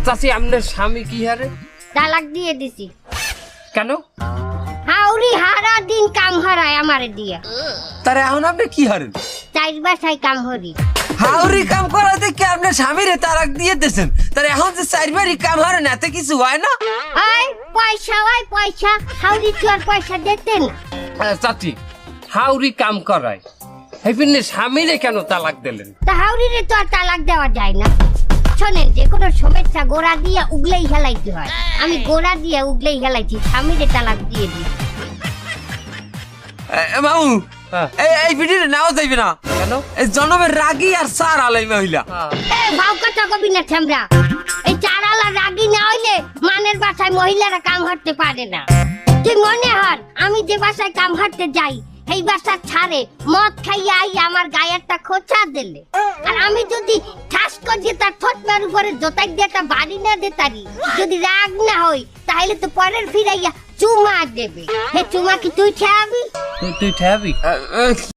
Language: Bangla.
চাচি আপনার স্বামী কি হারে? তালাক দিয়ে দিছি। কেন? হাউরি হারা দিন কাম হারায় আমারে দিয়া। তারে এখন আপনি কি হারেন? চার বাসায় কাম হরি। হাউরি কাম করাতে কি আপনার স্বামীরে তালাক দিয়ে দিয়েছেন? তার এখন যে চারবারই কাম হারেন এতে কিছু হয় না? ওই পয়সা ওই পয়সা হাউরি কি আর পয়সা দিতেন? চাচি হাউরি কাম করায় হেপিনের স্বামীরে কেন তালাক দিলেন? তা হাউরিরে তো আর তালাক দেওয়া যায় না। শোনেন, যে কোনো সমস্যা গোড়া দিয়ে উগলেই হেলাইতে হয়। আমি গোড়া দিয়ে উগলেই হেলাইছি, স্বামীরে তালাক দিয়ে দিই। মামু হ্যাঁ। এই ভিডিওটা নাও যাইবে না। কেন? এই জনমের রাগী আর সার আলাই মহিলা। এ ভাও কথা কবি না ছামরা। এই চারালা রাগি না হইলে মানের বাসায় মহিলারা কাম হাঁটতে পারে না। তুই মনে হর আমি যে বাসায় কাম হাঁটতে যাই এই বাসা ছাড়ে মদ খাইয়া আই আমার গায়ে একটা খোঁচা দিলে, আর আমি যদি ঠাস করে তার থতমার উপরে জোতাই দিয়ে একটা বাড়ি না দিতারি, যদি রাগ না হই তাহলে তো পরের ফিরাইয়া চুমা দেবে। হে চুমা কি তুই খাবি? তুই ঠাবি?